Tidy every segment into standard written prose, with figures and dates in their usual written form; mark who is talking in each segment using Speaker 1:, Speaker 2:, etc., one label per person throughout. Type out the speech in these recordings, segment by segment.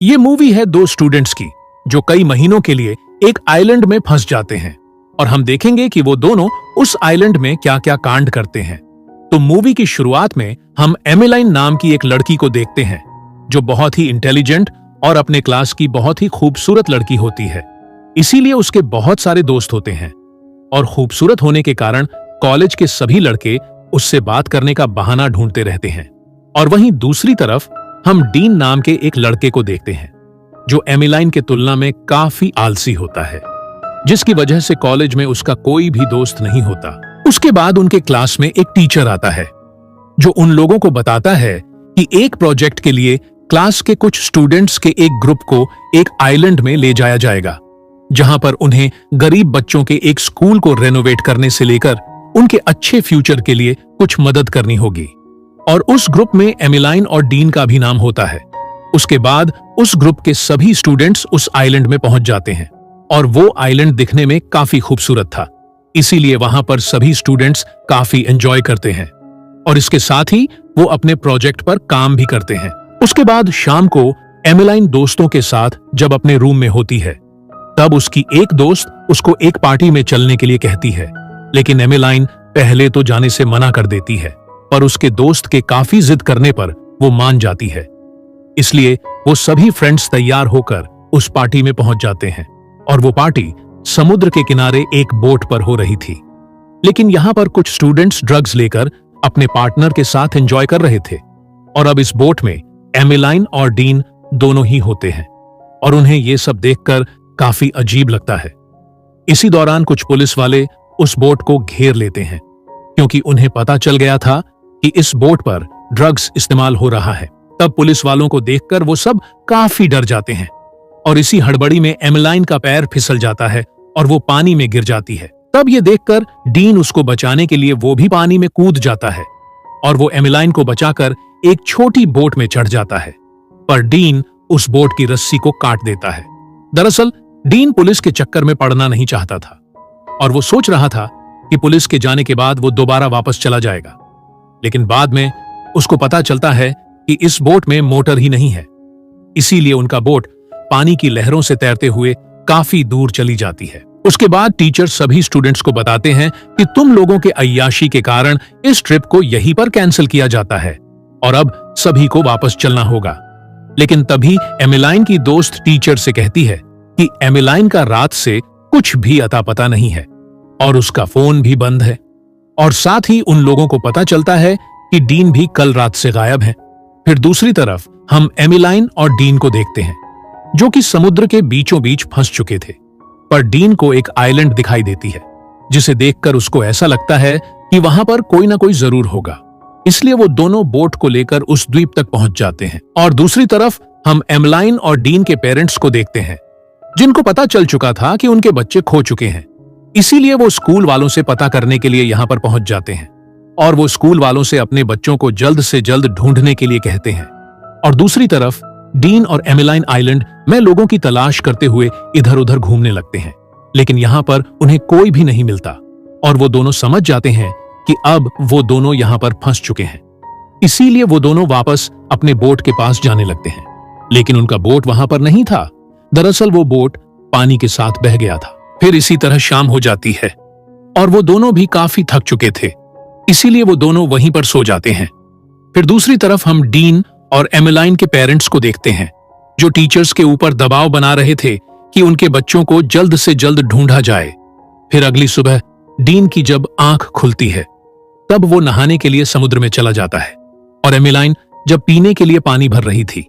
Speaker 1: ये मूवी है दो स्टूडेंट्स की जो कई महीनों के लिए एक आइलैंड में फंस जाते हैं और हम देखेंगे कि वो दोनों उस आइलैंड में क्या क्या कांड करते हैं। तो मूवी की शुरुआत में हम एमिलाइन नाम की एक लड़की को देखते हैं जो बहुत ही इंटेलिजेंट और अपने क्लास की बहुत ही खूबसूरत लड़की होती है। इसीलिए उसके बहुत सारे दोस्त होते हैं और खूबसूरत होने के कारण कॉलेज के सभी लड़के उससे बात करने का बहाना ढूंढते रहते हैं। और वहीं दूसरी तरफ हम डीन नाम के एक लड़के को देखते हैं जो एमिलाइन के तुलना में काफी आलसी होता है, जिसकी वजह से कॉलेज में उसका कोई भी दोस्त नहीं होता। उसके बाद उनके क्लास में एक टीचर आता है जो उन लोगों को बताता है कि एक प्रोजेक्ट के लिए क्लास के कुछ स्टूडेंट्स के एक ग्रुप को एक आइलैंड में ले जाया जाएगा, जहां पर उन्हें गरीब बच्चों के एक स्कूल को रेनोवेट करने से लेकर उनके अच्छे फ्यूचर के लिए कुछ मदद करनी होगी। और उस ग्रुप में एमिलाइन और डीन का भी नाम होता है। उसके बाद उस ग्रुप के सभी स्टूडेंट्स उस आइलैंड में पहुंच जाते हैं और वो आइलैंड दिखने में काफी खूबसूरत था, इसीलिए वहां पर सभी स्टूडेंट्स काफी एंजॉय करते हैं और इसके साथ ही वो अपने प्रोजेक्ट पर काम भी करते हैं। उसके बाद शाम को एमिलाइन दोस्तों के साथ जब अपने रूम में होती है तब उसकी एक दोस्त उसको एक पार्टी में चलने के लिए कहती है, लेकिन एमिलाइन पहले तो जाने से मना कर देती है, पर उसके दोस्त के काफी जिद करने पर वो मान जाती है। इसलिए वो सभी फ्रेंड्स तैयार होकर उस पार्टी में पहुंच जाते हैं और वो पार्टी समुद्र के किनारे एक बोट पर हो रही थी। लेकिन यहां पर कुछ स्टूडेंट्स ड्रग्स लेकर अपने पार्टनर के साथ एंजॉय कर रहे थे और अब इस बोट में एमिलाइन और डीन दोनों ही होते हैं और उन्हें ये सब देखकर काफी अजीब लगता है। इसी दौरान कुछ पुलिस वाले उस बोट को घेर लेते हैं क्योंकि उन्हें पता चल गया था कि इस बोट पर ड्रग्स इस्तेमाल हो रहा है। तब पुलिस वालों को देखकर वो सब काफी डर जाते हैं और इसी हड़बड़ी में एमिलाइन का पैर फिसल जाता है और वो पानी में गिर जाती है। तब ये देखकर डीन उसको बचाने के लिए वो भी पानी में कूद जाता है और वो एमिलाइन को बचाकर एक छोटी बोट में चढ़ जाता है, पर डीन उस बोट की रस्सी को काट देता है। दरअसल डीन पुलिस के चक्कर में पड़ना नहीं चाहता था और वो सोच रहा था कि पुलिस के जाने के बाद वो दोबारा वापस चला जाएगा, लेकिन बाद में उसको पता चलता है कि इस बोट में मोटर ही नहीं है, इसीलिए उनका बोट पानी की लहरों से तैरते हुए काफी दूर चली जाती है। उसके बाद टीचर सभी स्टूडेंट्स को बताते हैं कि तुम लोगों के अय्याशी के कारण इस ट्रिप को यहीं पर कैंसिल किया जाता है और अब सभी को वापस चलना होगा। लेकिन तभी एमिलाइन की दोस्त टीचर से कहती है कि एमिलाइन का रात से कुछ भी अता पता नहीं है और उसका फोन भी बंद है, और साथ ही उन लोगों को पता चलता है कि डीन भी कल रात से गायब है। फिर दूसरी तरफ हम एमिलाइन और डीन को देखते हैं जो कि समुद्र के बीचों बीच फंस चुके थे, पर डीन को एक आइलैंड दिखाई देती है जिसे देखकर उसको ऐसा लगता है कि वहां पर कोई ना कोई जरूर होगा, इसलिए वो दोनों बोट को लेकर उस द्वीप तक पहुंच जाते हैं। और दूसरी तरफ हम एमिलाइन और डीन के पेरेंट्स को देखते हैं जिनको पता चल चुका था कि उनके बच्चे खो चुके हैं, इसीलिए वो स्कूल वालों से पता करने के लिए यहां पर पहुंच जाते हैं और वो स्कूल वालों से अपने बच्चों को जल्द से जल्द ढूंढने के लिए कहते हैं। और दूसरी तरफ डीन और एमिलाइन आइलैंड में लोगों की तलाश करते हुए इधर उधर घूमने लगते हैं, लेकिन यहां पर उन्हें कोई भी नहीं मिलता और वो दोनों समझ जाते हैं कि अब वो दोनों यहां पर फंस चुके हैं। इसीलिए वो दोनों वापस अपने बोट के पास जाने लगते हैं, लेकिन उनका बोट वहां पर नहीं था। दरअसल वो बोट पानी के साथ बह गया था। फिर इसी तरह शाम हो जाती है और वो दोनों भी काफी थक चुके थे, इसीलिए वो दोनों वहीं पर सो जाते हैं। फिर दूसरी तरफ हम डीन और एमिलाइन के पेरेंट्स को देखते हैं जो टीचर्स के ऊपर दबाव बना रहे थे कि उनके बच्चों को जल्द से जल्द ढूंढा जाए। फिर अगली सुबह डीन की जब आंख खुलती है तब वो नहाने के लिए समुद्र में चला जाता है और एमिलाइन जब पीने के लिए पानी भर रही थी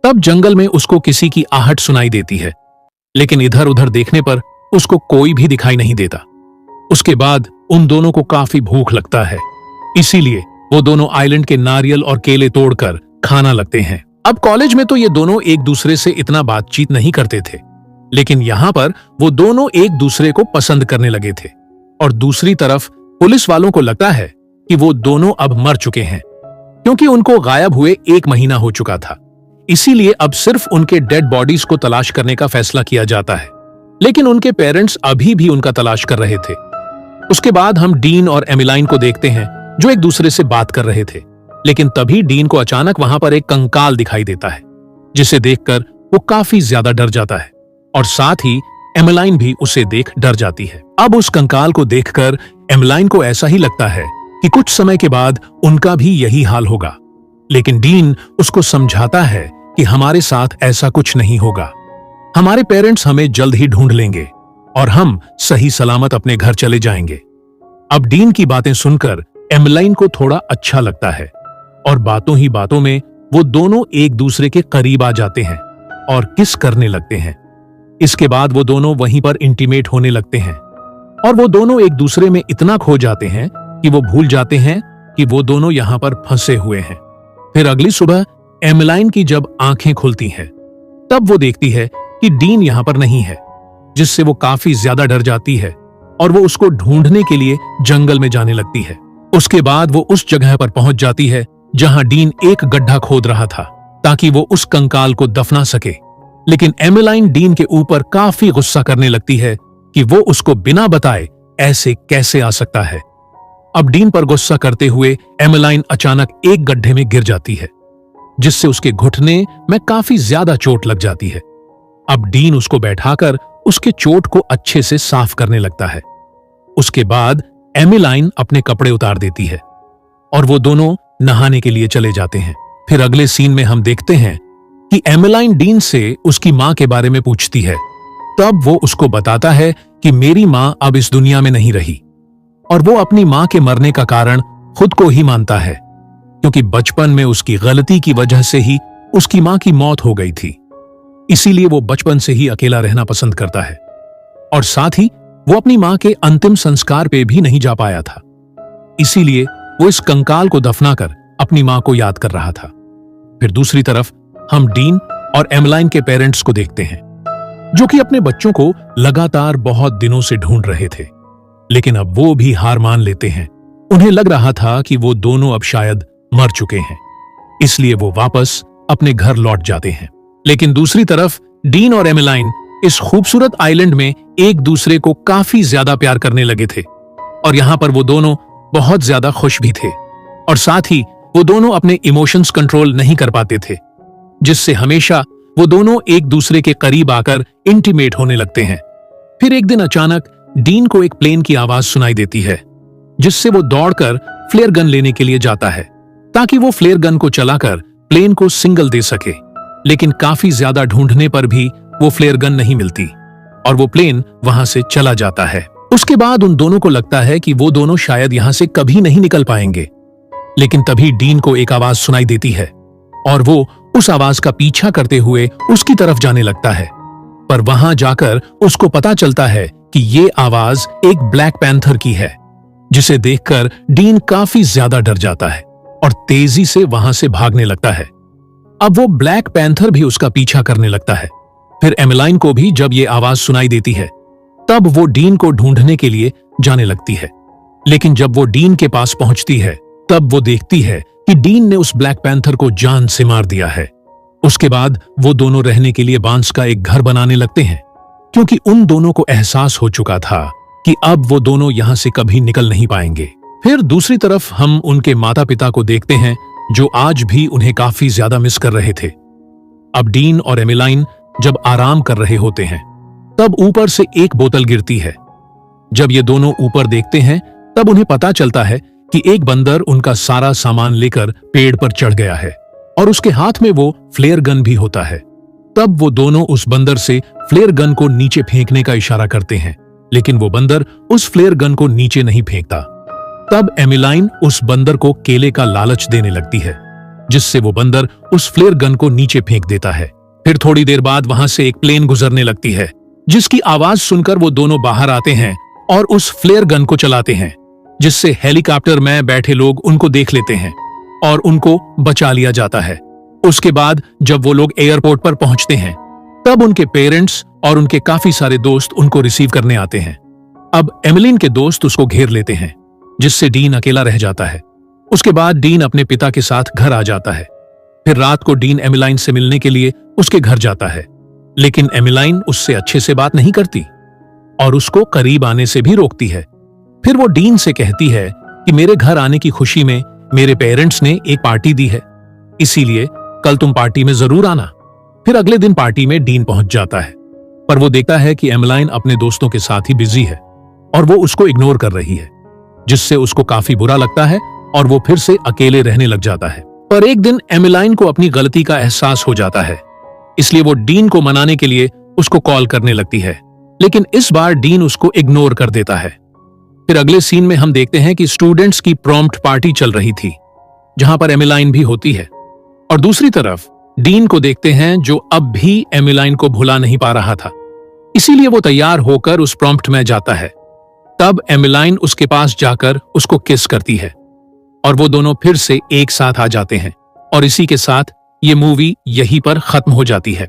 Speaker 1: तब जंगल में उसको किसी की आहट सुनाई देती है, लेकिन इधर उधर देखने पर उसको कोई भी दिखाई नहीं देता। उसके बाद उन दोनों को काफी भूख लगता है, इसीलिए वो दोनों आइलैंड के नारियल और केले तोड़कर खाना लगते हैं। अब कॉलेज में तो ये दोनों एक दूसरे से इतना बातचीत नहीं करते थे, लेकिन यहाँ पर वो दोनों एक दूसरे को पसंद करने लगे थे। और दूसरी तरफ पुलिस वालों को लगता है कि वो दोनों अब मर चुके हैं क्योंकि उनको गायब हुए 1 महीना हो चुका था, इसीलिए अब सिर्फ उनके डेड बॉडीज को तलाश करने का फैसला किया जाता है। लेकिन उनके पेरेंट्स अभी भी उनका तलाश कर रहे थे। उसके बाद हम डीन और एमिलाइन को देखते हैं जो एक दूसरे से बात कर रहे थे, लेकिन तभी डीन को अचानक वहां पर एक कंकाल दिखाई देता है जिसे देखकर वो काफी ज्यादा डर जाता है और साथ ही एमेलाइन भी उसे देख डर जाती है। अब उस कंकाल को देखकर एमेलाइन को ऐसा ही लगता है कि कुछ समय के बाद उनका भी यही हाल होगा, लेकिन डीन उसको समझाता है कि हमारे साथ ऐसा कुछ नहीं होगा, हमारे पेरेंट्स हमें जल्द ही ढूंढ लेंगे और हम सही सलामत अपने घर चले जाएंगे। अब डीन की बातें सुनकर एमेलाइन को थोड़ा अच्छा लगता है और बातों ही बातों में वो दोनों एक दूसरे के करीब आ जाते हैं और किस करने लगते हैं। इसके बाद वो दोनों वहीं पर इंटीमेट होने लगते हैं और वो दोनों एक दूसरे में इतना खो जाते हैं कि वो भूल जाते हैं कि वो दोनों यहां पर फंसे हुए हैं। फिर अगली सुबह एमेलाइन की जब आंखें खुलती हैं, तब वो देखती है कि डीन यहां पर नहीं है, जिससे वो काफी ज्यादा डर जाती है और वो उसको ढूंढने के लिए जंगल में जाने लगती है। उसके बाद वो उस जगह पर पहुंच जाती है जहां डीन एक गड्ढा खोद रहा था ताकि वो उस कंकाल को दफना सके। लेकिन एमेलाइन डीन के ऊपर काफी गुस्सा करने लगती है कि वो उसको बिना बताए ऐसे कैसे आ सकता है। अब डीन पर गुस्सा करते हुए एमेलाइन अचानक एक गड्ढे में गिर जाती है, जिससे उसके घुटने में काफी ज्यादा चोट लग जाती है। अब डीन उसको बैठाकर उसके चोट को अच्छे से साफ करने लगता है। उसके बाद एमेलाइन अपने कपड़े उतार देती है और वो दोनों नहाने के लिए चले जाते हैं। फिर अगले सीन में हम देखते हैं कि एमेलाइन डीन से उसकी मां के बारे में पूछती है। तब वो उसको बताता है कि मेरी मां अब इस दुनिया में नहीं रही और वो अपनी मां के मरने का कारण खुद को ही मानता है, क्योंकि बचपन में उसकी गलती की वजह से ही उसकी मां की मौत हो गई थी। इसीलिए वो बचपन से ही अकेला रहना पसंद करता है और साथ ही वो अपनी मां के अंतिम संस्कार पे भी नहीं जा पाया था। इसीलिए वो इस कंकाल को दफनाकर अपनी मां को याद कर रहा था। फिर दूसरी तरफ हम डीन और एमेलाइन के पेरेंट्स को देखते हैं, जो कि अपने बच्चों को लगातार बहुत दिनों से ढूंढ रहे थे, लेकिन अब वो भी हार मान लेते हैं। उन्हें लग रहा था कि वो दोनों अब शायद मर चुके हैं, इसलिए वो वापस अपने घर लौट जाते हैं। लेकिन दूसरी तरफ डीन और एमेलाइन इस खूबसूरत आइलैंड में एक दूसरे को काफी ज्यादा प्यार करने लगे थे और यहां पर वो दोनों बहुत ज्यादा खुश भी थे और साथ ही वो दोनों अपने इमोशंस कंट्रोल नहीं कर पाते थे, जिससे हमेशा वो दोनों एक दूसरे के करीब आकर इंटीमेट होने लगते हैं। फिर एक दिन अचानक डीन को एक प्लेन की आवाज सुनाई देती है, जिससे वो दौड़कर फ्लेयर गन लेने के लिए जाता है ताकि वो फ्लेयर गन को चलाकर प्लेन को सिग्नल दे सके। लेकिन काफी ज्यादा ढूंढने पर भी वो फ्लेयर गन नहीं मिलती और वो प्लेन वहां से चला जाता है। उसके बाद उन दोनों को लगता है कि वो दोनों शायद यहां से कभी नहीं निकल पाएंगे, लेकिन तभी डीन को एक आवाज सुनाई देती है और वो उस आवाज का पीछा करते हुए उसकी तरफ जाने लगता है। पर वहां जाकर उसको पता चलता है कि ये आवाज एक ब्लैक पैंथर की है, जिसे देखकर डीन काफी ज्यादा डर जाता है और तेजी से वहां से भागने लगता है। अब वो ब्लैक पैंथर भी उसका पीछा करने लगता है। फिर एमेलाइन को भी जब ये आवाज सुनाई देती है, तब वो डीन को ढूंढने के लिए जाने लगती है। लेकिन जब वो डीन के पास पहुंचती है, तब वो देखती है कि डीन ने उस ब्लैक पैंथर को जान से मार दिया है। उसके बाद वो दोनों रहने के लिए बांस का एक घर बनाने लगते हैं, क्योंकि उन दोनों को एहसास हो चुका था कि अब वो दोनों यहां से कभी निकल नहीं पाएंगे। फिर दूसरी तरफ हम उनके माता पिता को देखते हैं, जो आज भी उन्हें काफी ज्यादा मिस कर रहे थे। अब डीन और एमेलाइन जब आराम कर रहे होते हैं, तब ऊपर से एक बोतल गिरती है। जब ये दोनों ऊपर देखते हैं, तब उन्हें पता चलता है कि एक बंदर उनका सारा सामान लेकर पेड़ पर चढ़ गया है और उसके हाथ में वो फ्लेयर गन भी होता है। तब वो दोनों उस बंदर से फ्लेयर गन को नीचे फेंकने का इशारा करते हैं, लेकिन वो बंदर उस फ्लेयर गन को नीचे नहीं फेंकता। तब एमेलाइन उस बंदर को केले का लालच देने लगती है, जिससे वो बंदर उस फ्लेयर गन को नीचे फेंक देता है। फिर थोड़ी देर बाद वहां से एक प्लेन गुजरने लगती है, जिसकी आवाज सुनकर वो दोनों बाहर आते हैं और उस फ्लेयर गन को चलाते हैं, जिससे हेलीकॉप्टर में बैठे लोग उनको देख लेते हैं और उनको बचा लिया जाता है। उसके बाद जब वो लोग एयरपोर्ट पर पहुंचते हैं, तब उनके पेरेंट्स और उनके काफी सारे दोस्त उनको रिसीव करने आते हैं। अब एमेलिन के दोस्त उसको घेर लेते हैं, जिससे डीन अकेला रह जाता है। उसके बाद डीन अपने पिता के साथ घर आ जाता है। फिर रात को डीन एमेलाइन से मिलने के लिए उसके घर जाता है, लेकिन एमेलाइन उससे अच्छे से बात नहीं करती और उसको करीब आने से भी रोकती है। फिर वो डीन से कहती है कि मेरे घर आने की खुशी में मेरे पेरेंट्स ने एक पार्टी दी है, इसीलिए कल तुम पार्टी में जरूर आना। फिर अगले दिन पार्टी में डीन पहुंच जाता है, पर वो देखता है कि एमेलाइन अपने दोस्तों के साथ ही बिजी है और वो उसको इग्नोर कर रही है, जिससे उसको काफी बुरा लगता है और वो फिर से अकेले रहने लग जाता है। पर एक दिन एमेलाइन को अपनी गलती का एहसास हो जाता है, इसलिए वो डीन को मनाने के लिए उसको कॉल करने लगती है, लेकिन इस बार डीन उसको इग्नोर कर देता है। फिर अगले सीन में हम देखते हैं कि स्टूडेंट्स की प्रॉम्प्ट पार्टी चल रही थी, जहां पर एमेलाइन भी होती है, और दूसरी तरफ डीन को देखते हैं जो अब भी एमेलाइन को भुला नहीं पा रहा था, इसीलिए वो तैयार होकर उस प्रॉम्प्ट में जाता है। तब एमेलाइन उसके पास जाकर उसको किस करती है और वो दोनों फिर से एक साथ आ जाते हैं, और इसी के साथ ये मूवी यहीं पर खत्म हो जाती है।